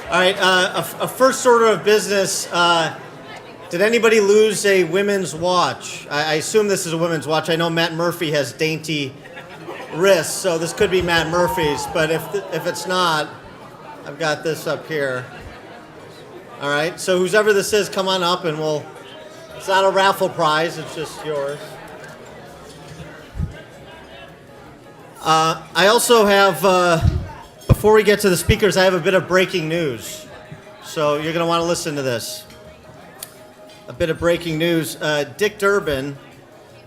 All right, a first order of business. Did anybody lose a women's watch? I assume this is a women's watch. I know Matt Murphy has dainty wrists, so this could be Matt Murphy's. But if it's not, I've got this up here. All right, so whoever this is, come on up and we'll... It's not a raffle prize, it's just yours. I also have, before we get to the speakers, I have a bit of breaking news. So you're going to want to listen to this. A bit of breaking news. Dick Durbin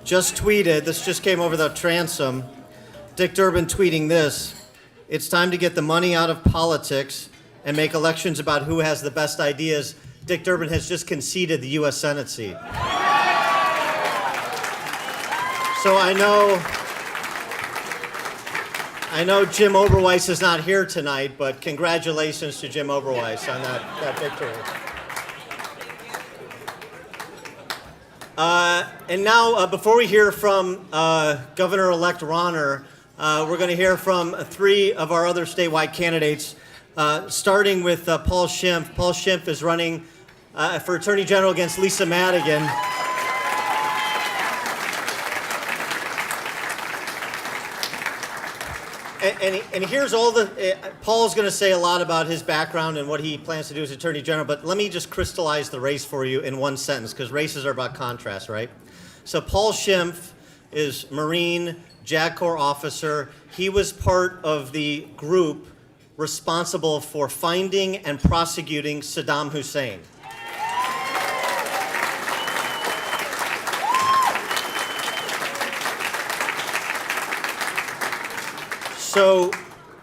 just tweeted, this just came over the transom, Dick Durbin tweeting this: "It's time to get the money out of politics and make elections about who has the best ideas." Dick Durbin has just conceded the U.S. Senate seat. So I know Jim Oberweis is not here tonight, but congratulations to Jim Oberweis on that victory. And now, before we hear from Governor-elect Rauner, we're going to hear from three of our other statewide candidates, starting with Paul Schimpf. Paul Schimpf is running for Attorney General against Lisa Madigan. And here's all the... Paul's going to say a lot about his background and what he plans to do as Attorney General, but let me just crystallize the race for you in one sentence, because races are about contrast, right? So Paul Schimpf is Marine, JAG Corps officer. He was part of the group responsible for finding and prosecuting Saddam Hussein. So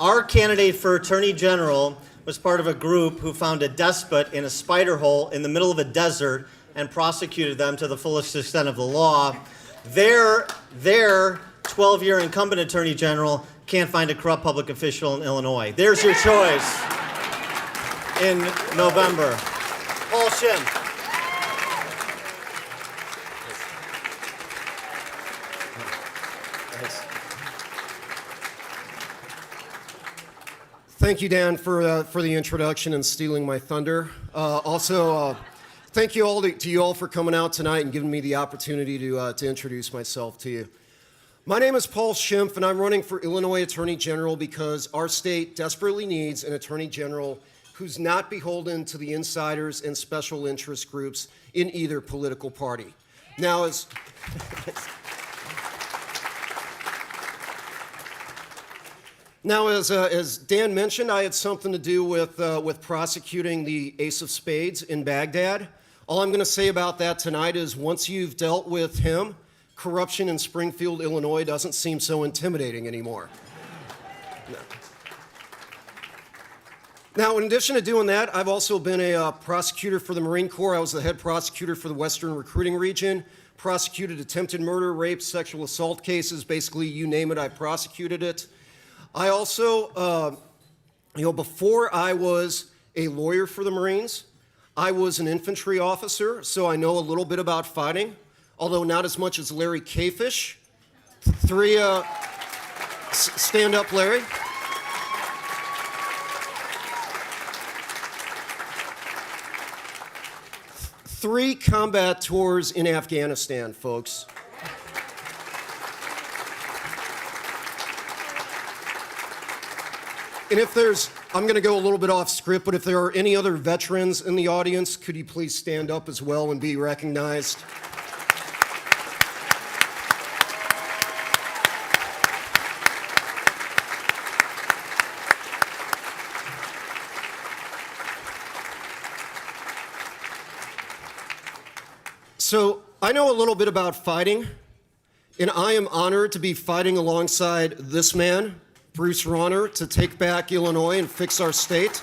our candidate for Attorney General was part of a group who found a despot in a spider hole in the middle of a desert and prosecuted them to the fullest extent of the law. Their 12-year incumbent Attorney General can't find a corrupt public official in Illinois. There's your choice in November. Paul Schimpf. Thank you, Dan, for the introduction and stealing my thunder. Also, thank you all to you all for coming out tonight and giving me the opportunity to introduce myself to you. My name is Paul Schimpf, and I'm running for Illinois Attorney General because our state desperately needs an Attorney General who's not beholden to the insiders and special interest groups in either political party. Now, as Dan mentioned, I had something to do with prosecuting the Ace of Spades in Baghdad. All I'm going to say about that tonight is once you've dealt with him, corruption in Springfield, Illinois doesn't seem so intimidating anymore. No. Now, in addition to doing that, I've also been a prosecutor for the Marine Corps. I was the head prosecutor for the Western Recruiting Region, prosecuted attempted murder, rape, sexual assault cases. Basically, you name it, I prosecuted it. I also, before I was a lawyer for the Marines, I was an infantry officer, so I know a little bit about fighting, although not as much as Larry Cafish. Stand up, Larry. Three combat tours in Afghanistan, folks. And I'm going to go a little bit off script, but if there are any other veterans in the audience, could you please stand up as well and be recognized? So I know a little bit about fighting, and I am honored to be fighting alongside this man, Bruce Rauner, to take back Illinois and fix our state.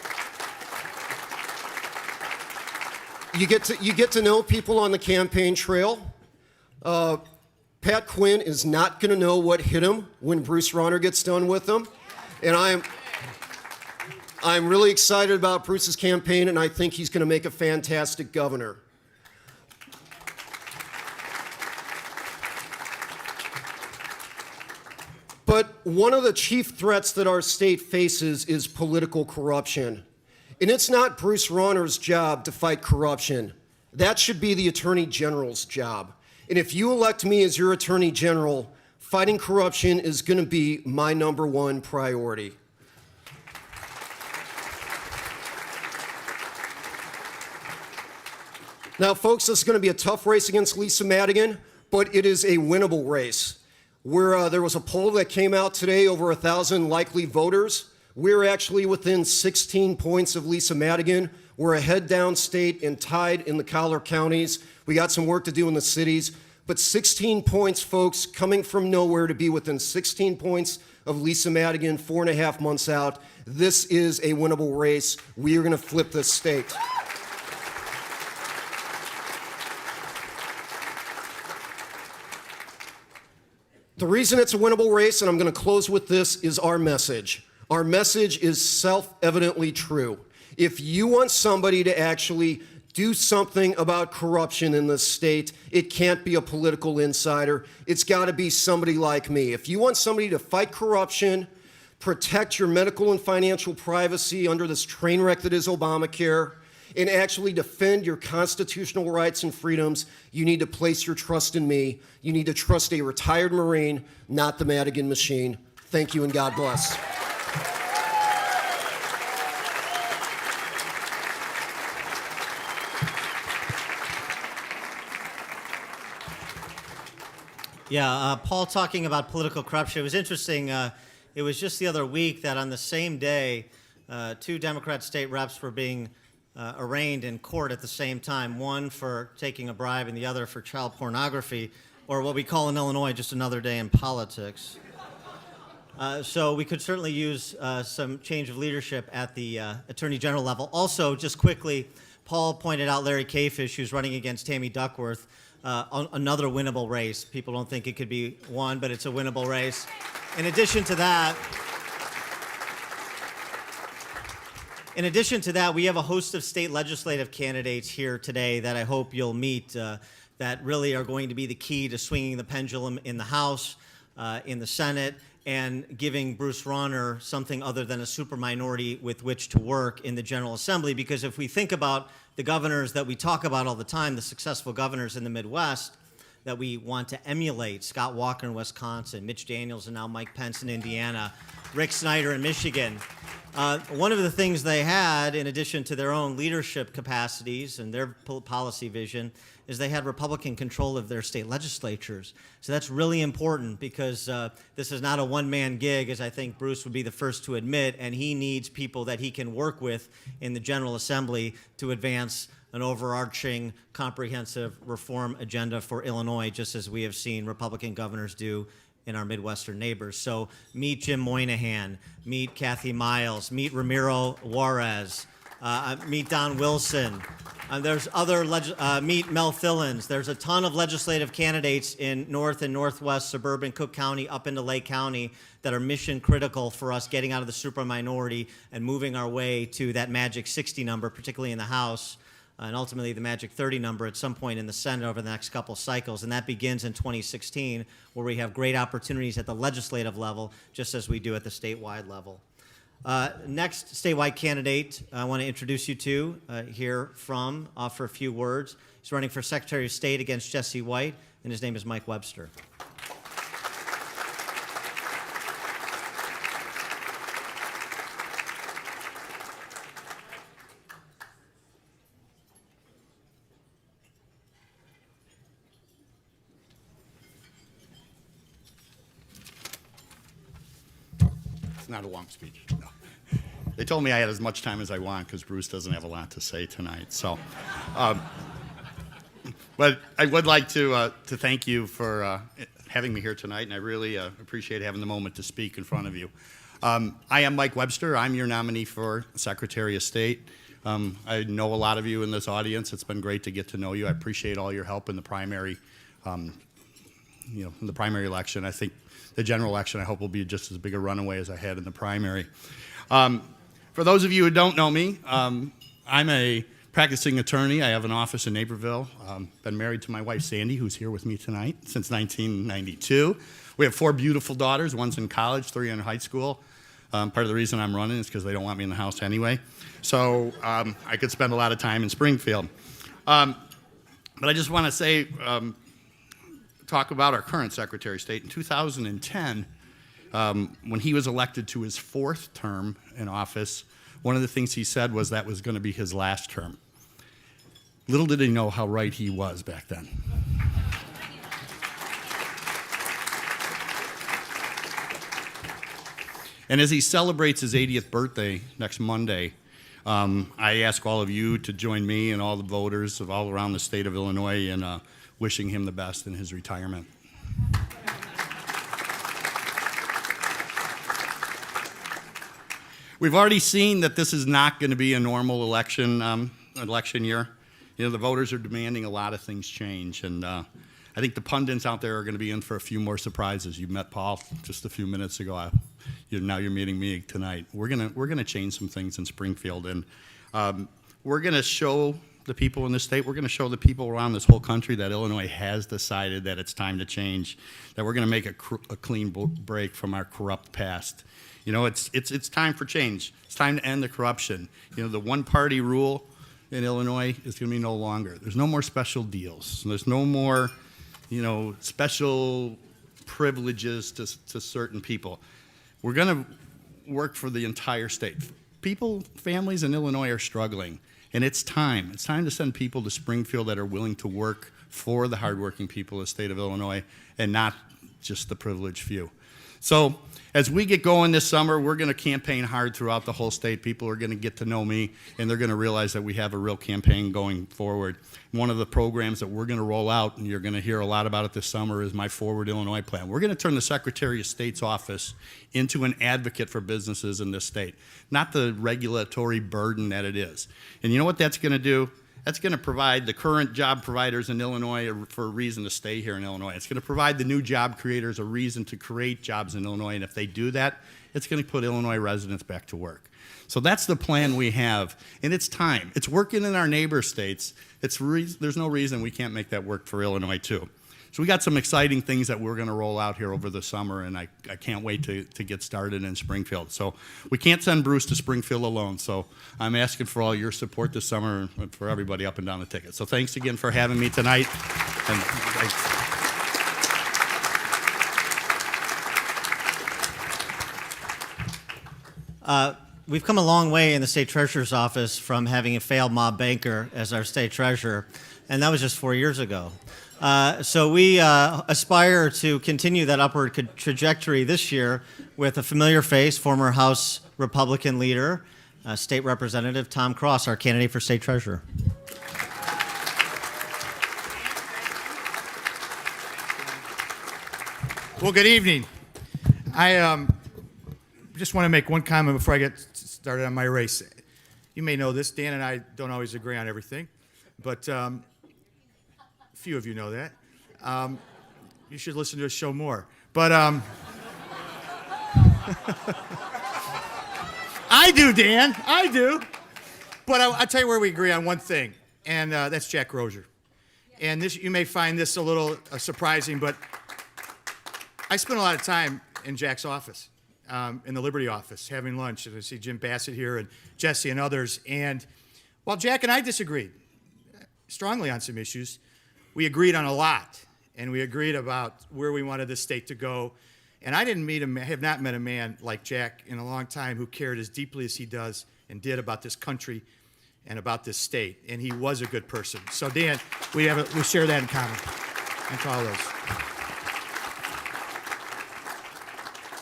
You get to know people on the campaign trail. Pat Quinn is not going to know what hit him when Bruce Rauner gets done with him, and I'm really excited about Bruce's campaign, and I think he's going to make a fantastic governor. But one of the chief threats that our state faces is political corruption. And it's not Bruce Rauner's job to fight corruption. That should be the Attorney General's job. And if you elect me as your Attorney General, fighting corruption is going to be my #1 priority. Now, folks, this is going to be a tough race against Lisa Madigan, but it is a winnable race. There was a poll that came out today, over 1,000 likely voters. We're actually within 16 points of Lisa Madigan. We're ahead downstate and tied in the collar counties. We got some work to do in the cities, but 16 points, folks, coming from nowhere to be within 16 points of Lisa Madigan 4.5 months out. This is a winnable race. We are going to flip this state. The reason it's a winnable race, and I'm going to close with this, is our message. Our message is self-evidently true. If you want somebody to actually do something about corruption in this state, it can't be a political insider. It's got to be somebody like me. If you want somebody to fight corruption, protect your medical and financial privacy under this train wreck that is Obamacare, and actually defend your constitutional rights and freedoms, you need to place your trust in me. You need to trust a retired Marine, not the Madigan machine. Thank you and God bless. Yeah, Paul talking about political corruption. It was interesting. It was just the other week that on the same day, 2 Democrat state reps were being arraigned in court at the same time, one for taking a bribe and the other for child pornography, or what we call in Illinois just another day in politics. So we could certainly use some change of leadership at the Attorney General level. Also, just quickly, Paul pointed out Larry Cafish, who's running against Tammy Duckworth, another winnable race. People don't think it could be won, but it's a winnable race. In addition to that, we have a host of state legislative candidates here today that I hope you'll meet that really are going to be the key to swinging the pendulum in the House, in the Senate, and giving Bruce Rauner something other than a superminority with which to work in the General Assembly. Because if we think about the governors that we talk about all the time, the successful governors in the Midwest that we want to emulate, Scott Walker in Wisconsin, Mitch Daniels, and now Mike Pence in Indiana, Rick Snyder in Michigan. One of the things they had, in addition to their own leadership capacities and their policy vision, is they had Republican control of their state legislatures. So that's really important because this is not a one-man gig, as I think Bruce would be the first to admit, and he needs people that he can work with in the General Assembly to advance an overarching, comprehensive reform agenda for Illinois, just as we have seen Republican governors do in our Midwestern neighbors. So meet Jim Moynihan, meet Kathy Miles, meet Ramiro Juarez, meet Don Wilson. There's other, meet Mel Thillins. There's a ton of legislative candidates in North and Northwest suburban Cook County up into Lake County that are mission critical for us getting out of the superminority and moving our way to that magic 60 number, particularly in the House, and ultimately the magic 30 number at some point in the Senate over the next couple cycles. And that begins in 2016, where we have great opportunities at the legislative level, just as we do at the statewide level. Next statewide candidate I want to introduce you to, hear from, offer a few words. He's running for Secretary of State against Jesse White, and his name is Mike Webster. Not a long speech. No. They told me I had as much time as I want because Bruce doesn't have a lot to say tonight. So, but I would like to thank you for having me here tonight, and I really appreciate having the moment to speak in front of you. I am Mike Webster. I'm your nominee for Secretary of State. I know a lot of you in this audience. It's been great to get to know you. I appreciate all your help in the primary, in the primary election. I think the general election, I hope, will be just as big a runaway as I had in the primary. For those of you who don't know me, I'm a practicing attorney. I have an office in Naperville. Been married to my wife, Sandy, who's here with me tonight, since 1992. We have 4 beautiful daughters. One's in college, 3 in high school. Part of the reason I'm running is because they don't want me in the House anyway. So I could spend a lot of time in Springfield. But I just want to say, talk about our current Secretary of State. In 2010, when he was elected to his 4th term in office, one of the things he said was that was going to be his last term. Little did he know how right he was back then. And as he celebrates his 80th birthday next Monday, I ask all of you to join me and all the voters of all around the state of Illinois in wishing him the best in his retirement. We've already seen that this is not going to be a normal election year. You know, the voters are demanding a lot of things change, and I think the pundits out there are going to be in for a few more surprises. You met Paul just a few minutes ago. Now you're meeting me tonight. We're gonna change some things in Springfield, and we're gonna show the people in this state. We're gonna show the people around this whole country that Illinois has decided that it's time to change. That we're gonna make a clean break from our corrupt past. You know, it's time for change. It's time to end the corruption. You know, the one-party rule in Illinois is going to be no longer. There's no more special deals. There's no more, you know, special privileges to certain people. We're going to work for the entire state. Families in Illinois are struggling, and it's time. It's time to send people to Springfield that are willing to work for the hardworking people of the state of Illinois and not just the privileged few. So as we get going this summer, we're going to campaign hard throughout the whole state. People are going to get to know me, and they're going to realize that we have a real campaign going forward. One of the programs that we're going to roll out, and you're going to hear a lot about it this summer, is my Forward Illinois plan. We're going to turn the Secretary of State's office into an advocate for businesses in this state, not the regulatory burden that it is. And you know what that's going to do? That's going to provide the current job providers in Illinois for a reason to stay here in Illinois. It's going to provide the new job creators a reason to create jobs in Illinois, and if they do that, it's going to put Illinois residents back to work. So that's the plan we have, and it's time. It's working in our neighbor states. There's no reason we can't make that work for Illinois too. So we got some exciting things that we're going to roll out here over the summer, and I can't wait to get started in Springfield. So we can't send Bruce to Springfield alone, so I'm asking for all your support this summer and for everybody up and down the ticket. So thanks again for having me tonight. We've come a long way in the state treasurer's office from having a failed mob banker as our state treasurer, and that was just 4 years ago. So we aspire to continue that upward trajectory this year with a familiar face, former House Republican leader, State Representative Tom Cross, our candidate for state treasurer. Well, good evening. I just want to make one comment before I get started on my race. You may know this, Dan and I don't always agree on everything, but few of you know that. You should listen to us show more. But I do, Dan. I do. But I'll tell you where we agree on one thing, and that's Jack Rozier. And this, you may find this a little surprising, but I spent a lot of time in Jack's office, in the Liberty office, having lunch. And I see Jim Bassett here and Jesse and others. And while Jack and I disagreed strongly on some issues, we agreed on a lot, and we agreed about where we wanted the state to go. And I have not met a man like Jack in a long time who cared as deeply as he does and did about this country and about this state. And he was a good person. So Dan, we share that in common. And to all those.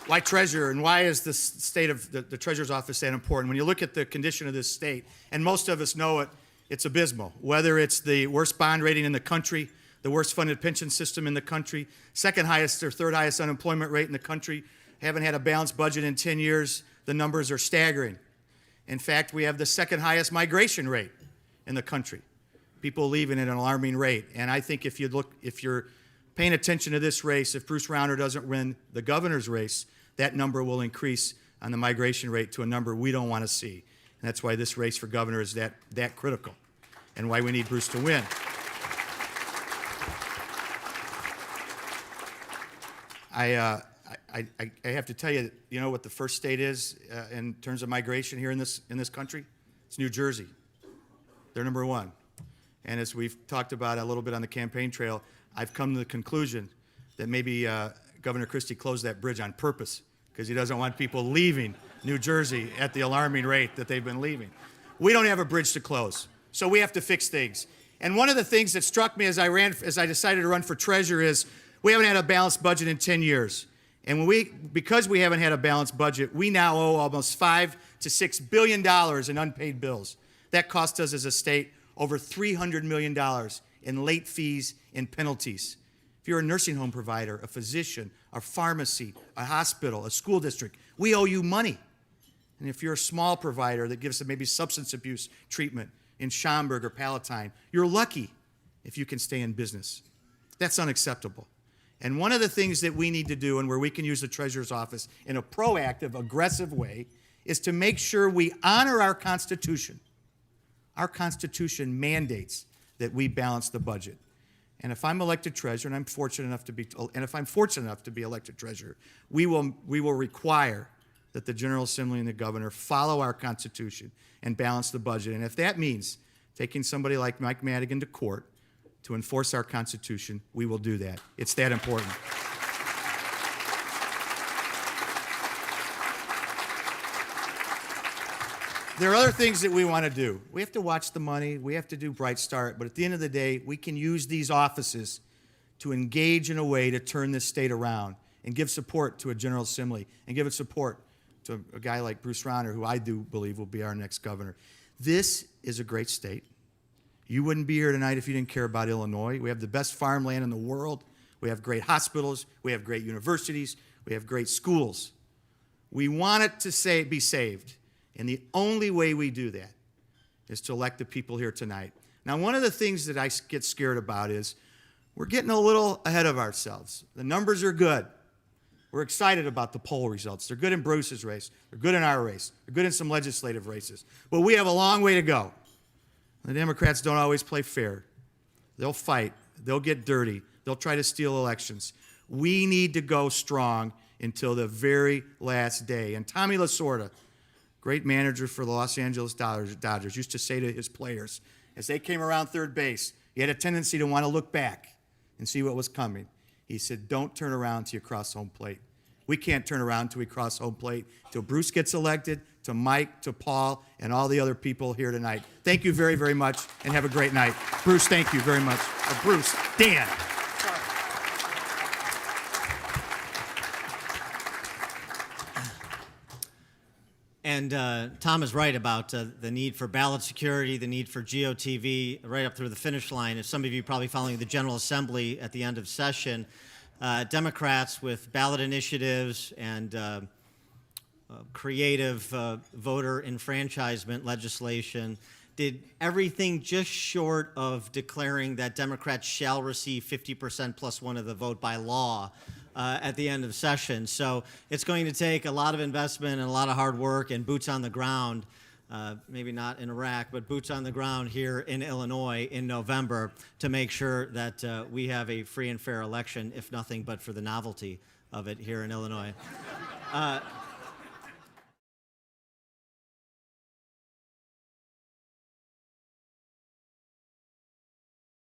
Why treasurer, and why is the state of the treasurer's office that important? When you look at the condition of this state, and most of us know it, it's abysmal. Whether it's the worst bond rating in the country, the worst funded pension system in the country, second highest or third highest unemployment rate in the country, haven't had a balanced budget in 10 years, the numbers are staggering. In fact, we have the second highest migration rate in the country. People leaving at an alarming rate. And I think if you're paying attention to this race, if Bruce Rauner doesn't win the governor's race, that number will increase on the migration rate to a number we don't want to see. And that's why this race for governor is that critical, and why we need Bruce to win. I I have to tell you, you know what the first state is in terms of migration here in this country? It's New Jersey. They're number one. And as we've talked about a little bit on the campaign trail, I've come to the conclusion that maybe Governor Christie closed that bridge on purpose because he doesn't want people leaving New Jersey at the alarming rate that they've been leaving. We don't have a bridge to close, so we have to fix things. And one of the things that struck me as I decided to run for treasurer is we haven't had a balanced budget in 10 years. And because we haven't had a balanced budget, we now owe almost $5 to $6 billion in unpaid bills. That cost us as a state over $300 million in late fees and penalties. If you're a nursing home provider, a physician, a pharmacy, a hospital, a school district, we owe you money. And if you're a small provider that gives maybe substance abuse treatment in Schaumburg or Palatine, you're lucky if you can stay in business. That's unacceptable. And one of the things that we need to do, and where we can use the Treasurer's Office in a proactive, aggressive way, is to make sure we honor our Constitution. Our Constitution mandates that we balance the budget. And if I'm elected treasurer, and I'm fortunate enough to be elected treasurer, we will require that the General Assembly and the governor follow our Constitution and balance the budget. And if that means taking somebody like Mike Madigan to court to enforce our Constitution, we will do that. It's that important. There are other things that we want to do. We have to watch the money. We have to do Bright Start. But at the end of the day, we can use these offices to engage in a way to turn this state around and give support to a General Assembly and give it support to a guy like Bruce Rauner, who I do believe will be our next governor. This is a great state. You wouldn't be here tonight if you didn't care about Illinois. We have the best farmland in the world. We have great hospitals. We have great universities. We have great schools. We want it to be saved. And the only way we do that is to elect the people here tonight. Now, one of the things that I get scared about is we're getting a little ahead of ourselves. The numbers are good. We're excited about the poll results. They're good in Bruce's race. They're good in our race. They're good in some legislative races. But we have a long way to go. The Democrats don't always play fair. They'll fight. They'll get dirty. They'll try to steal elections. We need to go strong until the very last day. And Tommy Lasorda, great manager for the Los Angeles Dodgers, used to say to his players, as they came around third base, he had a tendency to want to look back and see what was coming. He said, don't turn around till you cross home plate. We can't turn around till we cross home plate, till Bruce gets elected, to Mike, to Paul, and all the other people here tonight. Thank you very, very much, and have a great night. Bruce, thank you very much. Bruce, Dan. And Tom is right about the need for ballot security, the need for GOTV right up through the finish line. As some of you probably following the General Assembly at the end of session, Democrats with ballot initiatives and creative voter enfranchisement legislation did everything just short of declaring that Democrats shall receive 50% plus one of the vote by law at the end of session. So it's going to take a lot of investment and a lot of hard work and boots on the ground, maybe not in Iraq, but boots on the ground here in Illinois in November to make sure that we have a free and fair election, if nothing but for the novelty of it here in Illinois.